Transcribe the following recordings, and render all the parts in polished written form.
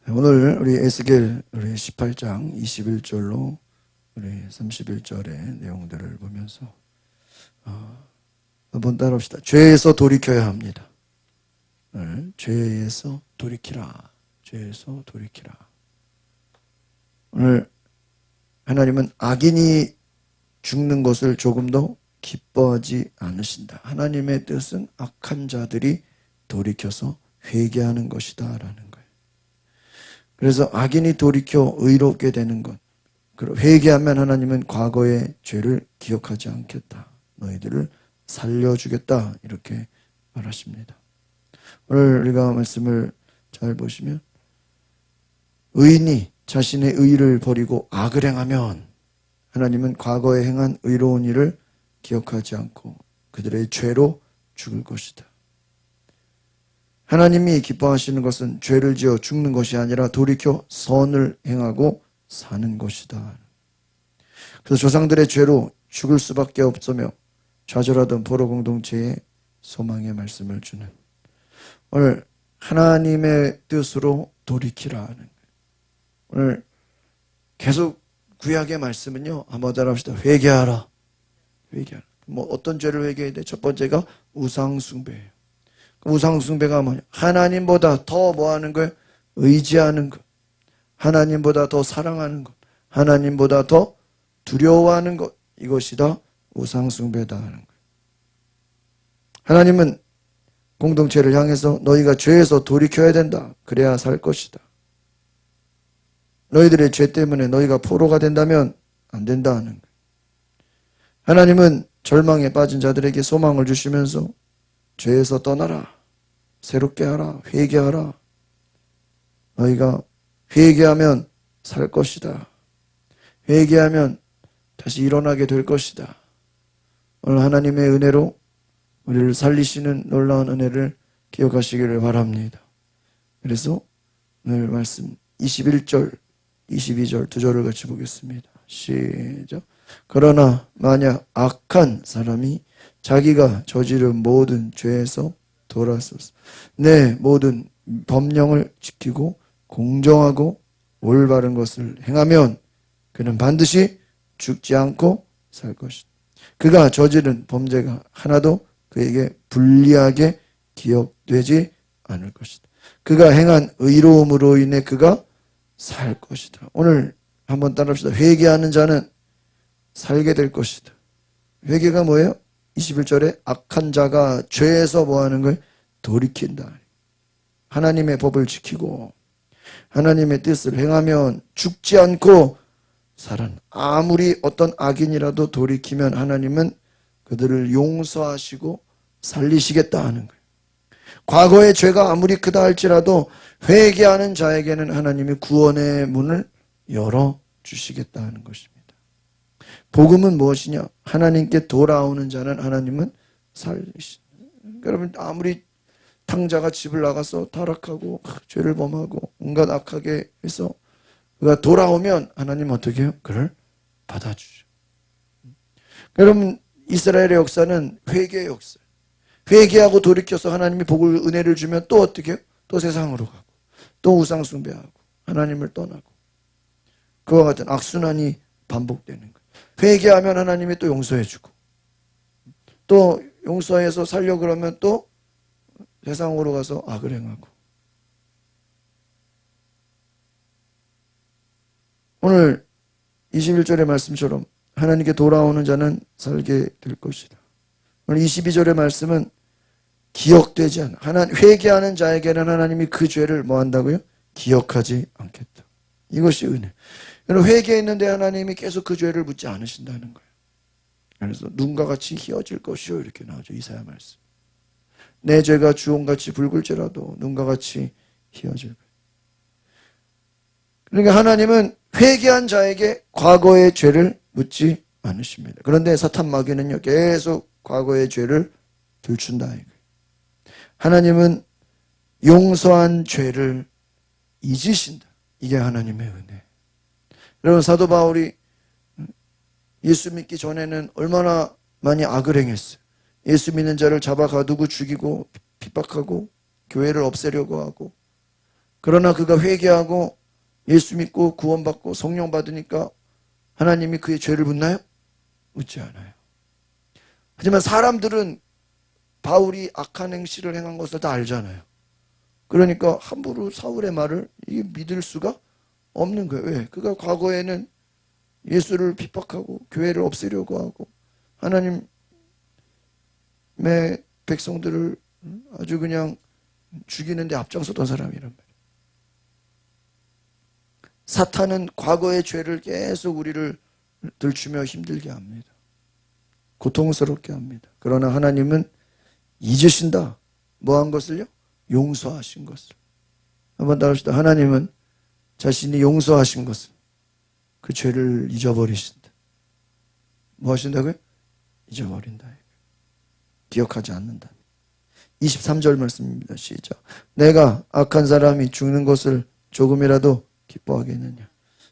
오늘 우리 에스겔 우리 18장 21절로 우리 31절의 내용들을 보면서 한번 따라합시다. 죄에서 돌이켜야 합니다. 죄에서 돌이키라. 죄에서 돌이키라. 오늘 하나님은 악인이 죽는 것을 조금도 기뻐하지 않으신다. 하나님의 뜻은 악한 자들이 돌이켜서 회개하는 것이다 라는 거예요. 그래서 악인이 돌이켜 의롭게 되는 것, 회개하면 하나님은 과거의 죄를 기억하지 않겠다. 너희들을 살려주겠다. 이렇게 말하십니다. 오늘 우리가 말씀을 잘 보시면 의인이 자신의 의를 버리고 악을 행하면 하나님은 과거에 행한 의로운 일을 기억하지 않고 그들의 죄로 죽을 것이다. 하나님이 기뻐하시는 것은 죄를 지어 죽는 것이 아니라 돌이켜 선을 행하고 사는 것이다. 그래서 조상들의 죄로 죽을 수밖에 없으며 좌절하던 포로 공동체의 소망의 말씀을 주는 오늘 하나님의 뜻으로 돌이키라 하는 오늘 계속 구약의 말씀은요. 한번 따라합시다. 회개하라. 회개하라. 어떤 죄를 회개해야 돼? 첫 번째가 우상숭배예요. 우상숭배가 뭐냐? 하나님보다 더 뭐하는 거예요? 의지하는 것. 하나님보다 더 사랑하는 것. 하나님보다 더 두려워하는 것. 이것이 다 우상숭배다 하는 거예요. 하나님은 공동체를 향해서 너희가 죄에서 돌이켜야 된다. 그래야 살 것이다. 너희들의 죄 때문에 너희가 포로가 된다면 안 된다 하는 거예요. 하나님은 절망에 빠진 자들에게 소망을 주시면서 죄에서 떠나라. 새롭게 하라. 회개하라. 너희가 회개하면 살 것이다. 회개하면 다시 일어나게 될 것이다. 오늘 하나님의 은혜로 우리를 살리시는 놀라운 은혜를 기억하시기를 바랍니다. 그래서 오늘 말씀 21절, 22절 두 절을 같이 보겠습니다. 시작. 그러나 만약 악한 사람이 자기가 저지른 모든 죄에서 돌아서서 내 모든 법령을 지키고 공정하고 올바른 것을 행하면 그는 반드시 죽지 않고 살 것이다. 그가 저지른 범죄가 하나도 그에게 불리하게 기억되지 않을 것이다. 그가 행한 의로움으로 인해 그가 살 것이다. 오늘 한번 따라합시다. 회개하는 자는 살게 될 것이다. 회개가 뭐예요? 21절에 악한 자가 죄에서 뭐하는 걸 돌이킨다. 하나님의 법을 지키고 하나님의 뜻을 행하면 죽지 않고 살아나. 아무리 어떤 악인이라도 돌이키면 하나님은 그들을 용서하시고 살리시겠다 하는 거예요. 과거의 죄가 아무리 크다 할지라도 회개하는 자에게는 하나님이 구원의 문을 열어주시겠다 하는 것입니다. 복음은 무엇이냐? 하나님께 돌아오는 자는 하나님은 살리신다. 여러분 아무리 탕자가 집을 나가서 타락하고 죄를 범하고 온갖 악하게 해서 그가 돌아오면 하나님 어떻게 해요? 그를 받아주죠. 여러분 이스라엘의 역사는 회개의 역사예요. 회개하고 돌이켜서 하나님이 복을 은혜를 주면 또 어떻게 해요? 또 세상으로 가고 또 우상 숭배하고 하나님을 떠나고 그와 같은 악순환이 반복되는 거예요. 회개하면 하나님이 또 용서해 주고 또 용서해서 살려 그러면 또 세상으로 가서 악을 행하고 오늘 21절의 말씀처럼 하나님께 돌아오는 자는 살게 될 것이다. 오늘 22절의 말씀은 기억되지 않아. 회개하는 자에게는 하나님이 그 죄를 뭐 한다고요? 기억하지 않겠다. 이것이 은혜. 여러분 회개했는데 하나님이 계속 그 죄를 묻지 않으신다는 거예요. 그래서 눈과 같이 희어질 것이요 이렇게 나오죠. 이사야 말씀. 내 죄가 주홍같이 붉을지라도 눈과 같이 희어질 거예요. 그러니까 하나님은 회개한 자에게 과거의 죄를 묻지 않으십니다. 그런데 사탄 마귀는요 계속 과거의 죄를 들춘다 이거예요. 하나님은 용서한 죄를 잊으신다. 이게 하나님의 은혜. 여러분 사도 바울이 예수 믿기 전에는 얼마나 많이 악을 행했어요. 예수 믿는 자를 잡아 가두고 죽이고 핍박하고 교회를 없애려고 하고 그러나 그가 회개하고 예수 믿고 구원받고 성령 받으니까 하나님이 그의 죄를 묻나요? 묻지 않아요. 하지만 사람들은 바울이 악한 행실을 행한 것을 다 알잖아요. 그러니까 함부로 사울의 말을 믿을 수가 없는 거예요. 왜? 그가 과거에는 예수를 핍박하고 교회를 없애려고 하고 하나님의 백성들을 아주 그냥 죽이는데 앞장섰던 사람이란 말이에요. 사탄은 과거의 죄를 계속 우리를 들추며 힘들게 합니다. 고통스럽게 합니다. 그러나 하나님은 잊으신다. 뭐 한 것을요? 용서하신 것을. 한번 따라합시다. 하나님은 자신이 용서하신 것을 그 죄를 잊어버리신다. 뭐 하신다고요? 잊어버린다. 기억하지 않는다. 23절 말씀입니다. 시작. 내가 악한 사람이 죽는 것을 조금이라도 기뻐하겠느냐.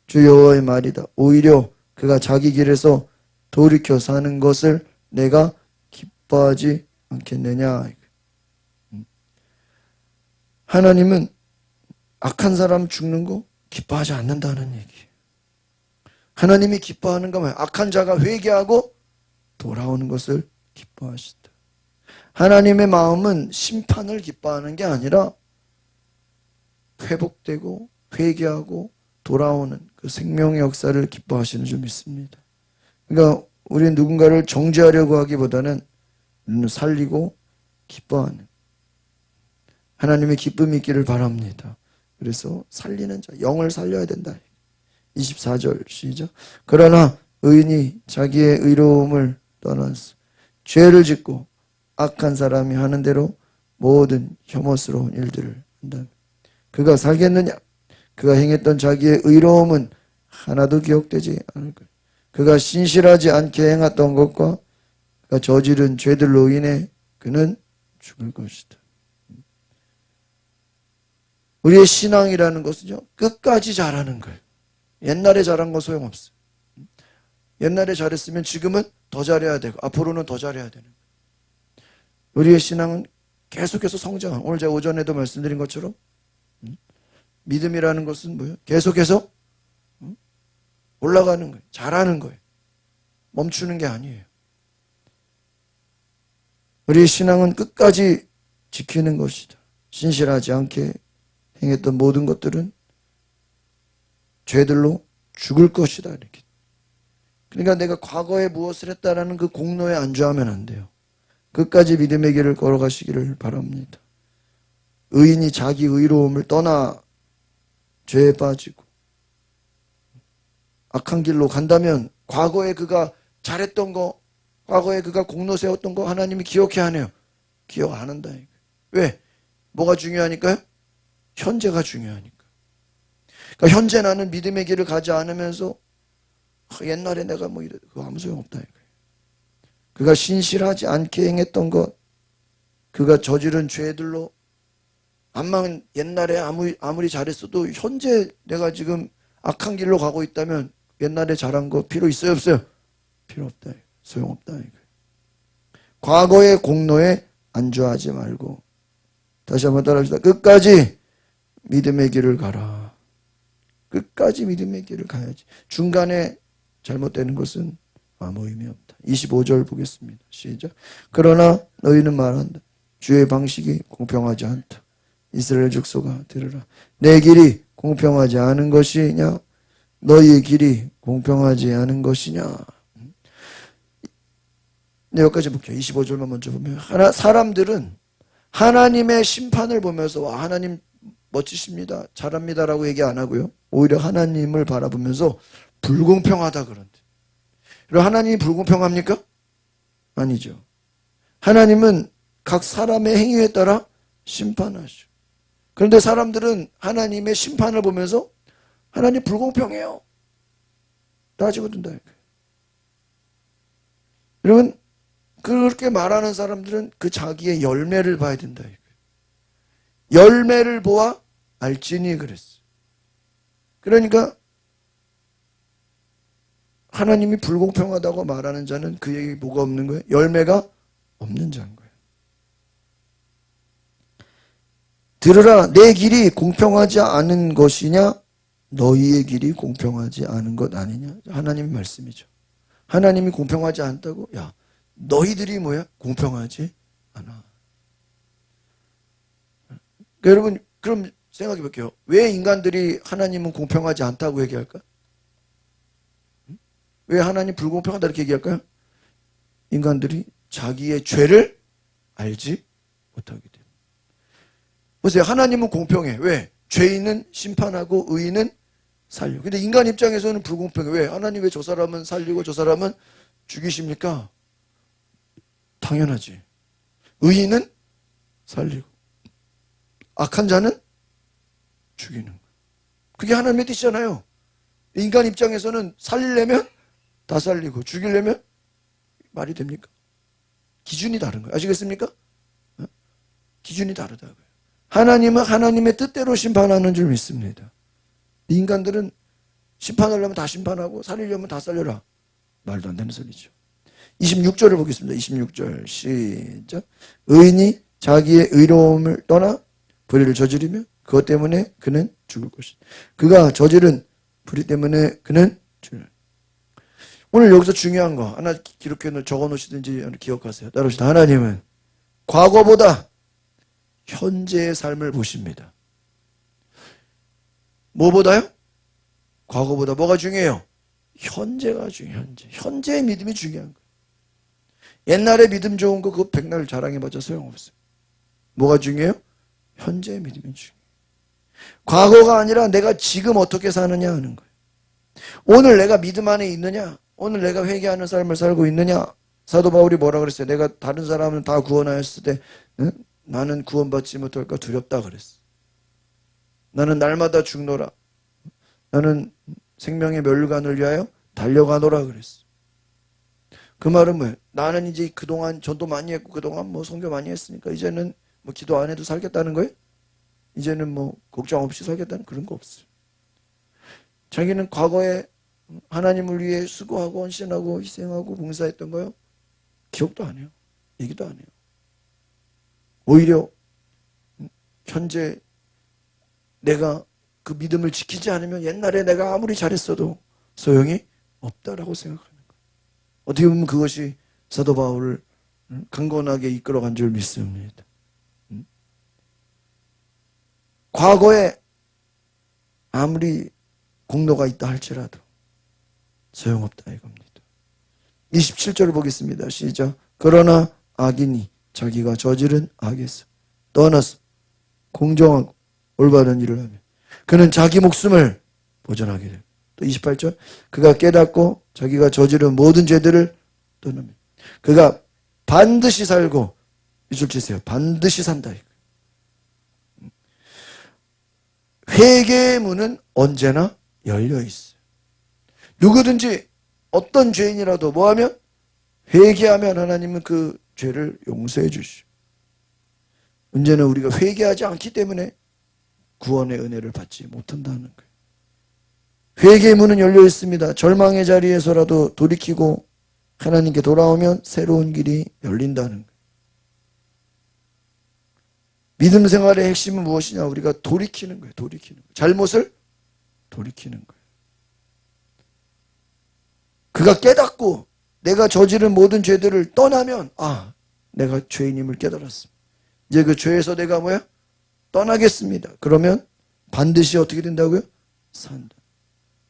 주 여호와의 말이다. 오히려 그가 자기 길에서 돌이켜 사는 것을 내가 기뻐하지 않겠느냐. 하나님은 악한 사람 죽는 거 기뻐하지 않는다는 얘기예요. 하나님이 기뻐하는 건 뭐예요? 악한 자가 회개하고 돌아오는 것을 기뻐하신다. 하나님의 마음은 심판을 기뻐하는 게 아니라 회복되고 회개하고 돌아오는 그 생명의 역사를 기뻐하시는 줄 믿습니다. 그러니까 우리는 누군가를 정죄하려고 하기보다는 살리고 기뻐하는 하나님의 기쁨이 있기를 바랍니다. 그래서 살리는 자, 영을 살려야 된다. 24절 시작. 그러나 의인이 자기의 의로움을 떠나서 죄를 짓고 악한 사람이 하는 대로 모든 혐오스러운 일들을 한다. 그가 살겠느냐? 그가 행했던 자기의 의로움은 하나도 기억되지 않을 거야. 그가 신실하지 않게 행했던 것과 그가 저지른 죄들로 인해 그는 죽을 것이다. 우리의 신앙이라는 것은요, 끝까지 잘하는 거예요. 옛날에 잘한 거 소용없어요. 옛날에 잘했으면 지금은 더 잘해야 되고 앞으로는 더 잘해야 되는 거예요. 우리의 신앙은 계속해서 성장. 오늘 제가 오전에도 말씀드린 것처럼 믿음이라는 것은 뭐예요? 계속해서 올라가는 거예요. 잘하는 거예요. 멈추는 게 아니에요. 우리의 신앙은 끝까지 지키는 것이다. 신실하지 않게 행했던 모든 것들은 죄들로 죽을 것이다. 이렇게. 그러니까 내가 과거에 무엇을 했다라는 그 공로에 안주하면 안 돼요. 끝까지 믿음의 길을 걸어가시기를 바랍니다. 의인이 자기 의로움을 떠나 죄에 빠지고 악한 길로 간다면 과거에 그가 잘했던 거, 과거에 그가 공로 세웠던 거 하나님이 기억해 하네요. 기억 안 한다. 왜? 뭐가 중요하니까요? 현재가 중요하니까. 그러니까 현재 나는 믿음의 길을 가지 않으면서 옛날에 내가 뭐 이래, 그거 아무 소용없다. 그가 신실하지 않게 행했던 것, 그가 저지른 죄들로 암만 옛날에 아무리 잘했어도 현재 내가 지금 악한 길로 가고 있다면 옛날에 잘한 거 필요 있어요, 없어요? 필요 없다. 소용없다. 과거의 공로에 안주하지 말고 다시 한번 따라합시다. 끝까지 믿음의 길을 가라. 끝까지 믿음의 길을 가야지. 중간에 잘못되는 것은 아무 의미 없다. 25절 보겠습니다. 시작. 그러나 너희는 말한다. 주의 방식이 공평하지 않다. 이스라엘 족속아 들으라. 내 길이 공평하지 않은 것이냐? 너희의 길이 공평하지 않은 것이냐? 네, 여기까지 볼게요. 25절만 먼저 보면 사람들은 하나님의 심판을 보면서 와, 하나님 멋지십니다. 잘합니다라고 얘기 안 하고요. 오히려 하나님을 바라보면서 불공평하다 그런데. 그럼 하나님이 불공평합니까? 아니죠. 하나님은 각 사람의 행위에 따라 심판하죠. 그런데 사람들은 하나님의 심판을 보면서 하나님 불공평해요. 따지고 든다. 여러분, 그렇게 말하는 사람들은 그 자기의 열매를 봐야 된다. 열매를 보아 알지니 그랬어. 그러니까 하나님이 불공평하다고 말하는 자는 그에게 뭐가 없는 거예요? 열매가 없는 자인 거예요. 들으라, 내 길이 공평하지 않은 것이냐? 너희의 길이 공평하지 않은 것 아니냐? 하나님 말씀이죠. 하나님이 공평하지 않다고? 야, 너희들이 뭐야? 공평하지 않아. 그러니까 여러분, 그럼 생각해 볼게요. 왜 인간들이 하나님은 공평하지 않다고 얘기할까? 왜 하나님 불공평하다 이렇게 얘기할까요? 인간들이 자기의 죄를 알지 못하기 때문에. 보세요. 하나님은 공평해. 왜? 죄인은 심판하고 의인은 살려. 근데 인간 입장에서는 불공평해. 왜? 하나님 왜 저 사람은 살리고 저 사람은 죽이십니까? 당연하지. 의인은 살리고 악한 자는 죽이는 거예요. 그게 하나님의 뜻이잖아요. 인간 입장에서는 살리려면 다 살리고 죽이려면 말이 됩니까? 기준이 다른 거예요. 아시겠습니까? 기준이 다르다고요. 하나님은 하나님의 뜻대로 심판하는 줄 믿습니다. 인간들은 심판하려면 다 심판하고 살리려면 다 살려라. 말도 안 되는 소리죠. 26절을 보겠습니다. 26절 시작. 의인이 자기의 의로움을 떠나 불의를 저지르며 그것 때문에 그는 죽을 것이다. 그가 저지른 불의 때문에 그는 죽을. 오늘 여기서 중요한 거 하나 기록해 적어 놓으시든지 기억하세요. 따라합시다. 하나님은 과거보다 현재의 삶을 보십니다. 뭐보다요? 과거보다 뭐가 중요해요? 현재가 중요해요. 현재의 믿음이 중요한 거예요. 옛날에 믿음 좋은 거 그거 백날 자랑해봤자 소용없어요. 뭐가 중요해요? 현재의 믿음이 중요해요. 과거가 아니라 내가 지금 어떻게 사느냐 하는 거예요. 오늘 내가 믿음 안에 있느냐? 오늘 내가 회개하는 삶을 살고 있느냐? 사도 바울이 뭐라 그랬어요? 내가 다른 사람은 다 구원하였을 때 나는 구원받지 못할까 두렵다 그랬어. 나는 날마다 죽노라. 나는 생명의 멸류관을 위하여 달려가노라 그랬어. 그 말은 뭐예요? 나는 이제 그동안 전도 많이 했고 그동안 뭐 선교 많이 했으니까 이제는 뭐 기도 안 해도 살겠다는 거예요? 이제는 뭐 걱정 없이 살겠다는 그런 거 없어요. 자기는 과거에 하나님을 위해 수고하고 헌신하고 희생하고 봉사했던 거요? 기억도 안 해요. 얘기도 안 해요. 오히려 현재 내가 그 믿음을 지키지 않으면 옛날에 내가 아무리 잘했어도 소용이 없다라고 생각하는 거예요. 어떻게 보면 그것이 사도 바울을 강건하게 이끌어간 줄 믿습니다. 과거에 아무리 공로가 있다 할지라도 소용없다 이겁니다. 27절을 보겠습니다. 시작. 그러나 악인이 자기가 저지른 악에서 떠나서 공정하고 올바른 일을 하며 그는 자기 목숨을 보존하게 됩니다. 또 28절. 그가 깨닫고 자기가 저지른 모든 죄들을 떠나며 그가 반드시 살고 이줄 치세요. 반드시 산다. 회개의 문은 언제나 열려 있어요. 누구든지 어떤 죄인이라도 뭐하면 회개하면 하나님은 그 죄를 용서해 주시오. 문제는 우리가 회개하지 않기 때문에 구원의 은혜를 받지 못한다는 거예요. 회개의 문은 열려 있습니다. 절망의 자리에서라도 돌이키고 하나님께 돌아오면 새로운 길이 열린다는 거예요. 믿음 생활의 핵심은 무엇이냐? 우리가 돌이키는 거예요. 돌이키는 거예요. 잘못을 돌이키는 거예요. 그가 깨닫고 내가 저지른 모든 죄들을 떠나면 내가 죄인임을 깨달았습니다. 이제 그 죄에서 내가 뭐야? 떠나겠습니다. 그러면 반드시 어떻게 된다고요? 산다.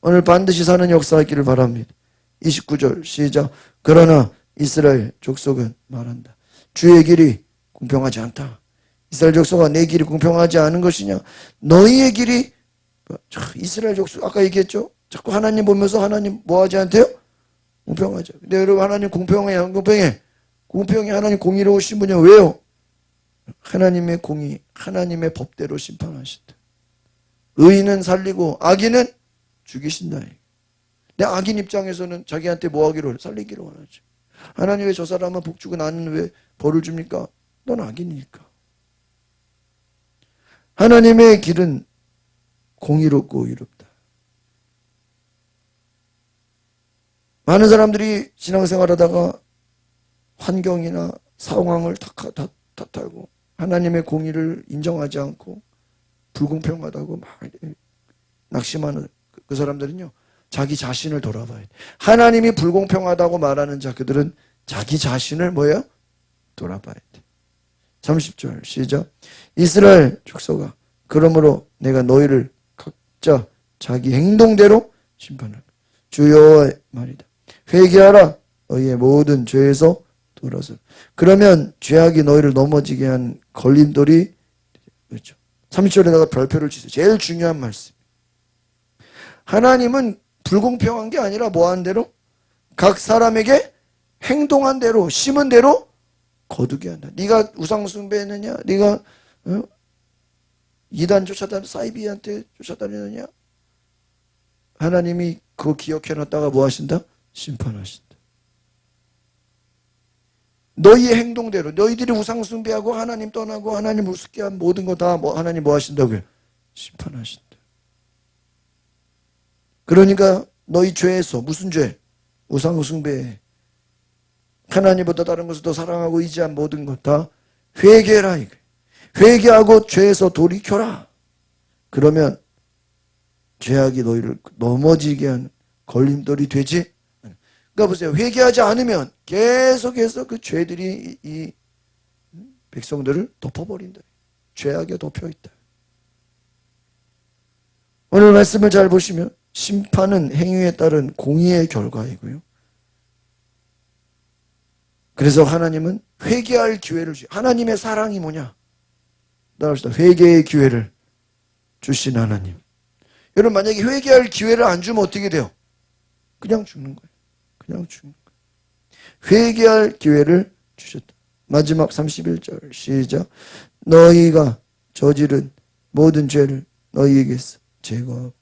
오늘 반드시 사는 역사가 있기를 바랍니다. 29절 시작. 그러나 이스라엘 족속은 말한다. 주의 길이 공평하지 않다. 이스라엘 족속아 내 길이 공평하지 않은 것이냐? 너희의 길이 이스라엘 족속 아까 얘기했죠? 자꾸 하나님 보면서 하나님 뭐하지 않대요? 공평하죠. 근데 여러분 하나님 공평해 안 공평해? 공평해. 하나님 공의로우신 분이요. 왜요? 하나님의 공의, 하나님의 법대로 심판하신다. 의인은 살리고 악인은 죽이신다. 근데 악인 입장에서는 자기한테 뭐 하기로 살리기로 원하죠. 하나님 왜 저 사람은 복 주고 나는 왜 벌을 줍니까? 넌 악인이니까. 하나님의 길은 공의롭고 의롭다. 많은 사람들이 신앙생활하다가 환경이나 상황을 탓하고 하나님의 공의를 인정하지 않고 불공평하다고 막 낙심하는 그 사람들은요, 자기 자신을 돌아봐야 돼. 하나님이 불공평하다고 말하는 자, 그들은 자기 자신을 뭐예요? 돌아봐야 돼. 30절 시작. 이스라엘 족속아, 그러므로 내가 너희를 각자 자기 행동대로 심판할 주 여호와의 말이다. 회개하라. 너희의 모든 죄에서 돌아서. 그러면 죄악이 너희를 넘어지게 한 걸림돌이, 그렇죠. 30절에다가 별표를 치세요. 제일 중요한 말씀. 하나님은 불공평한 게 아니라 뭐 한 대로? 각 사람에게 행동한 대로, 심은 대로 거두게 한다. 네가 우상 숭배했느냐? 네가 이단 쫓아다니, 사이비한테 쫓아다니느냐? 하나님이 그거 기억해놨다가 뭐 하신다? 심판하신다. 너희의 행동대로, 너희들이 우상 숭배하고 하나님 떠나고 하나님 우습게 한 모든 거 다 하나님 뭐 하신다고요? 심판하신다. 그러니까 너희 죄에서, 무슨 죄? 우상 숭배, 하나님보다 다른 것을 더 사랑하고 의지한 모든 것 다 회개해라. 회개하고 죄에서 돌이켜라. 그러면 죄악이 너희를 넘어지게 하는 걸림돌이 되지. 그러니까 보세요. 회개하지 않으면 계속해서 그 죄들이 이 백성들을 덮어버린다. 죄악에 덮여있다. 오늘 말씀을 잘 보시면 심판은 행위에 따른 공의의 결과이고요. 그래서 하나님은 회개할 기회를 주시. 하나님의 사랑이 뭐냐? 따라합시다. 회개의 기회를 주신 하나님. 여러분, 만약에 회개할 기회를 안 주면 어떻게 돼요? 그냥 죽는 거예요. 그냥 죽는 거예요. 회개할 기회를 주셨다. 마지막 31절 시작. 너희가 저지른 모든 죄를 너희에게서 제거하고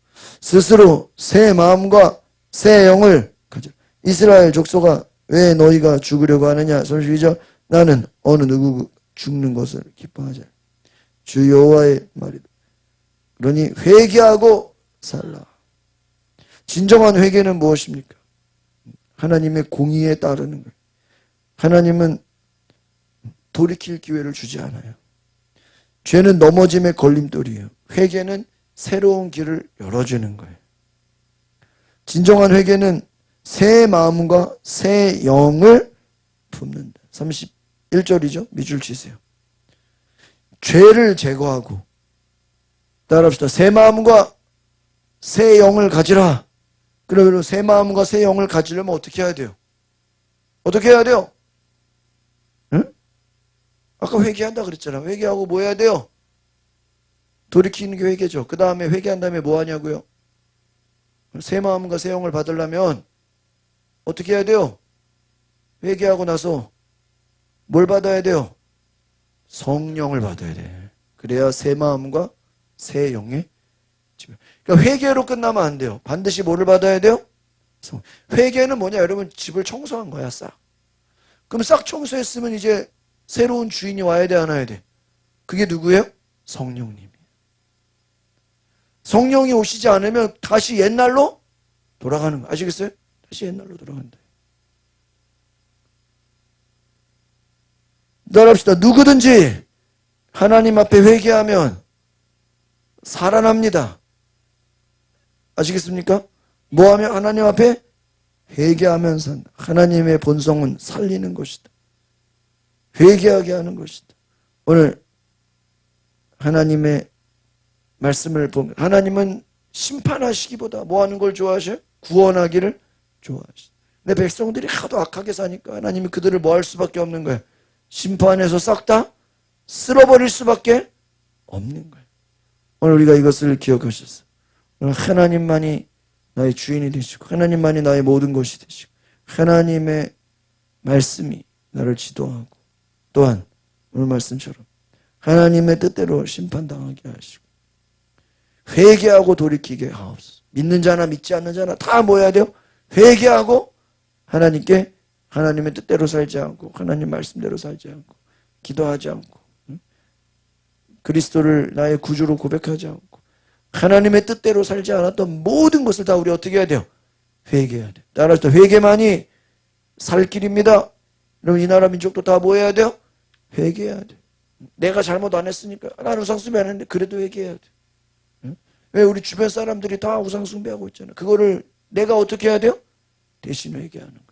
스스로 새 마음과 새 영을 가져라. 이스라엘 족속아, 왜 너희가 죽으려고 하느냐? 32절. 나는 어느 누구 죽는 것을 기뻐하지 않아. 주 여호와의 말이다. 그러니 회개하고 살라. 진정한 회개는 무엇입니까? 하나님의 공의에 따르는 거예요. 하나님은 돌이킬 기회를 주지 않아요. 죄는 넘어짐의 걸림돌이에요. 회개는 새로운 길을 열어주는 거예요. 진정한 회개는 새 마음과 새 영을 품는다. 31절이죠. 밑줄 치세요. 죄를 제거하고, 따라합시다. 새 마음과 새 영을 가지라. 그러면 새 마음과 새 영을 가지려면 어떻게 해야 돼요? 어떻게 해야 돼요? 응? 아까 회개한다 그랬잖아. 회개하고 뭐 해야 돼요? 돌이키는 게 회개죠. 그 다음에 회개한 다음에 뭐 하냐고요? 새 마음과 새 영을 받으려면 어떻게 해야 돼요? 회개하고 나서 뭘 받아야 돼요? 성령을 받아야 돼. 그래야 새 마음과 새 영의 집. 그러니까 회개로 끝나면 안 돼요. 반드시 뭐를 받아야 돼요? 회개는 뭐냐? 여러분, 집을 청소한 거야, 싹. 그럼 싹 청소했으면 이제 새로운 주인이 와야 돼, 안 와야 돼? 그게 누구예요? 성령님이에요. 성령이 오시지 않으면 다시 옛날로 돌아가는 거. 아시겠어요? 다시 옛날로 돌아간다. 따라합시다. 누구든지 하나님 앞에 회개하면 살아납니다. 아시겠습니까? 뭐하면 하나님 앞에 회개하면 산다. 하나님의 본성은 살리는 것이다. 회개하게 하는 것이다. 오늘 하나님의 말씀을 보면 하나님은 심판하시기보다 뭐 하는 걸 좋아하셔요? 구원하기를 좋아하시죠. 근데 백성들이 하도 악하게 사니까 하나님이 그들을 뭐 할 수밖에 없는 거예요? 심판해서 싹 다 쓸어버릴 수밖에 없는 거예요. 오늘 우리가 이것을 기억하셨어요. 오늘 하나님만이 나의 주인이 되시고 하나님만이 나의 모든 것이 되시고 하나님의 말씀이 나를 지도하고 또한 오늘 말씀처럼 하나님의 뜻대로 심판당하게 하시고 회개하고 돌이키게 하옵소서. 믿는 자나 믿지 않는 자나 다 뭐 해야 돼요? 회개하고 하나님께 하나님의 뜻대로 살지 않고 하나님 말씀대로 살지 않고 기도하지 않고 그리스도를 나의 구주로 고백하지 않고 하나님의 뜻대로 살지 않았던 모든 것을 다 우리 어떻게 해야 돼요? 회개해야 돼요. 따라서 회개만이 살 길입니다. 여러분, 이 나라 민족도 다 뭐 해야 돼요? 회개해야 돼요. 내가 잘못 안 했으니까. 나는 우상숭배 안 했는데 그래도 회개해야 돼. 응? 왜 우리 주변 사람들이 다 우상숭배하고 있잖아. 그거를 내가 어떻게 해야 돼요? 대신 회개하는 거야.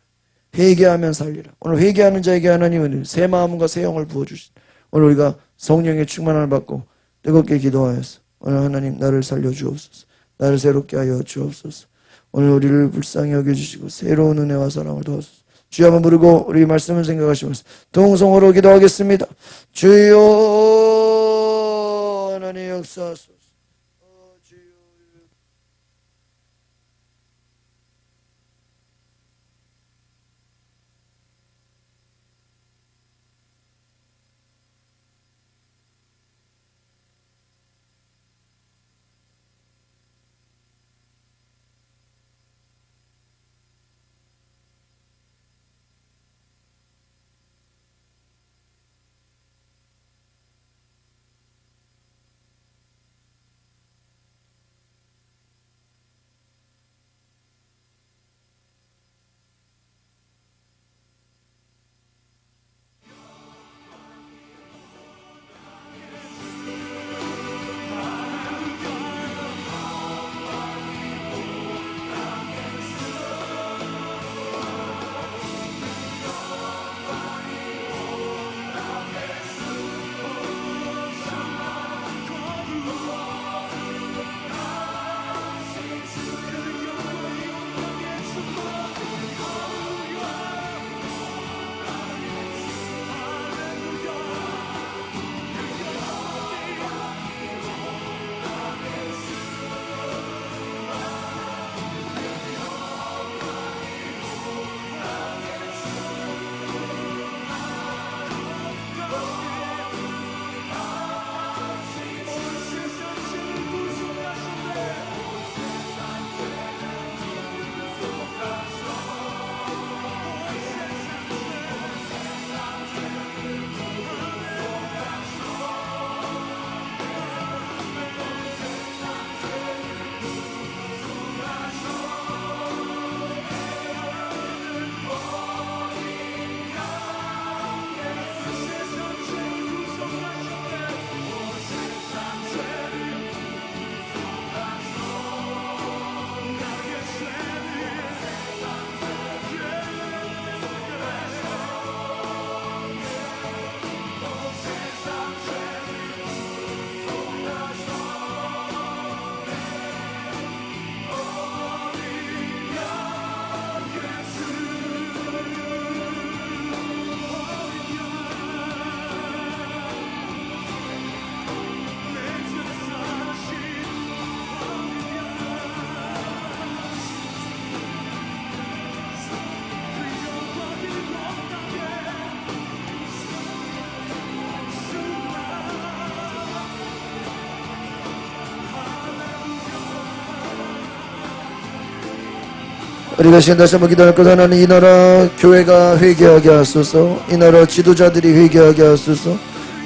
회개하면 살리라. 오늘 회개하는 자에게 하나님은 새 마음과 새 영을 부어주신, 오늘 우리가 성령의 충만함을 받고 뜨겁게 기도하여서 오늘 하나님 나를 살려주옵소서. 나를 새롭게 하여 주옵소서. 오늘 우리를 불쌍히 여겨주시고 새로운 은혜와 사랑을 도와주소서. 주여 한번 부르고 우리 말씀을 생각하시면서 동성으로 기도하겠습니다. 주여 하나님 역사하소서. 우리가 시간 다시 한번 기도할 것. 하나님, 이 나라 교회가 회개하게 하소서. 이 나라 지도자들이 회개하게 하소서.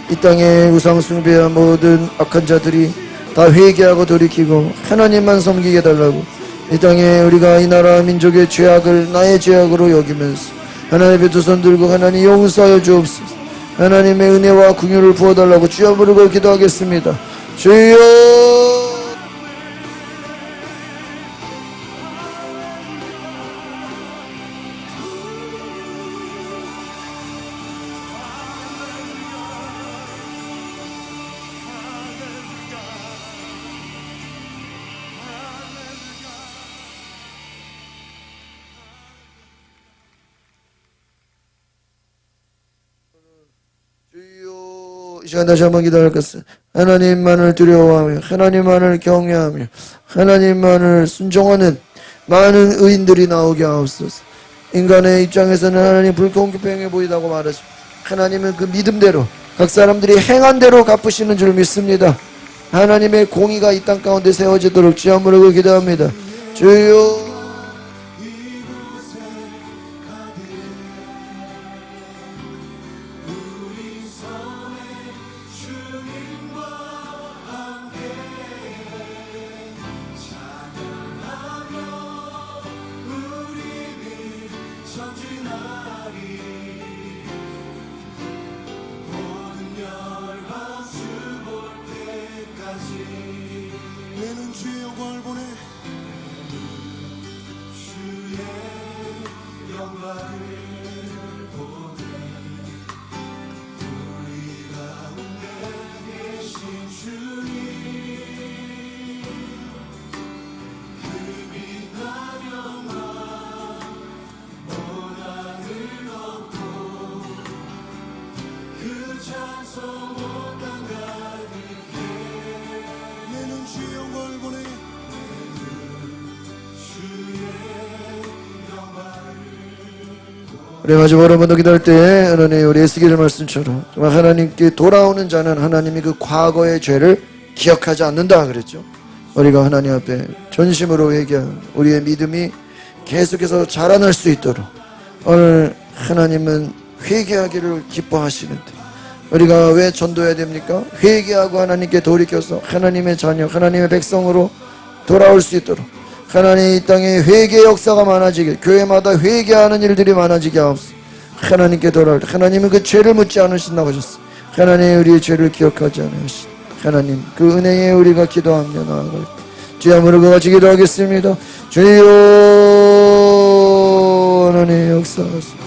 이 땅에 우상 숭배한 모든 악한 자들이 다 회개하고 돌이키고 하나님만 섬기게 해달라고. 이 땅에 우리가 이 나라 민족의 죄악을 나의 죄악으로 여기면서 하나님의 두 손 들고 하나님 용서하여 주옵소서. 하나님의 은혜와 긍휼을 부어달라고 주여 부르고 기도하겠습니다. 주여. 이 시간 다시 한번 기도할 것은 하나님만을 두려워하며 하나님만을 경외하며 하나님만을 순종하는 많은 의인들이 나오게 하옵소서. 인간의 입장에서는 하나님 불공평해 보이다고 말하시고 하나님은 그 믿음대로 각 사람들이 행한 대로 갚으시는 줄 믿습니다. 하나님의 공의가 이 땅 가운데 세워지도록 주여 부르고 기도합니다. 주여. 우리 마지막 여러분도 기도할 때 하나님 우리 에스겔 말씀처럼 정말 하나님께 돌아오는 자는 하나님이 그 과거의 죄를 기억하지 않는다 그랬죠. 우리가 하나님 앞에 전심으로 회개하는 우리의 믿음이 계속해서 자라날 수 있도록 오늘 하나님은 회개하기를 기뻐하시는데 우리가 왜 전도해야 됩니까? 회개하고 하나님께 돌이켜서 하나님의 자녀, 하나님의 백성으로 돌아올 수 있도록 하나님 이 땅에 회개 역사가 많아지게 교회마다 회개하는 일들이 많아지게 하옵소서. 하나님께 돌아올 때 하나님은 그 죄를 묻지 않으신다고 하셨어요. 하나님 우리의 죄를 기억하지 않으신 하나님 그 은혜에 우리가 기도하며 나아갈 때 주여 무릎을 같이 기도하겠습니다. 주여 하나님 역사하소서.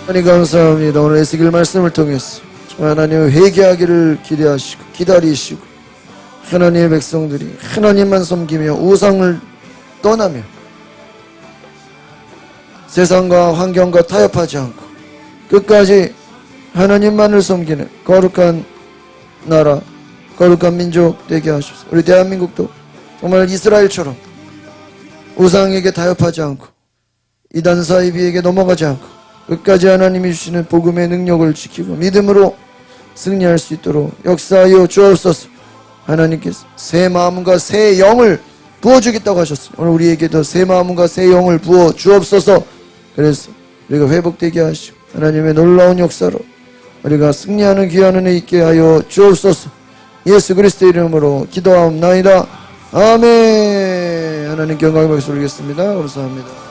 하나님 감사합니다. 오늘 에스겔 말씀을 통해서 하나님 회개하기를 기대하시고 기다리시고 하나님의 백성들이 하나님만 섬기며 우상을 떠나며 세상과 환경과 타협하지 않고 끝까지 하나님만을 섬기는 거룩한 나라, 거룩한 민족 되게 하소서. 우리 대한민국도 정말 이스라엘처럼 우상에게 타협하지 않고 이단 사이비에게 넘어가지 않고 끝까지 하나님이 주시는 복음의 능력을 지키고 믿음으로 승리할 수 있도록 역사하여 주옵소서. 하나님께서 새 마음과 새 영을 부어주겠다고 하셨습니다. 오늘 우리에게도 새 마음과 새 영을 부어 주옵소서. 그래서 우리가 회복되게 하시고 하나님의 놀라운 역사로 우리가 승리하는 귀한 은혜 있게 하여 주옵소서. 예수 그리스도의 이름으로 기도하옵나이다. 아멘. 하나님께 영광을 받겠습니다. 감사합니다.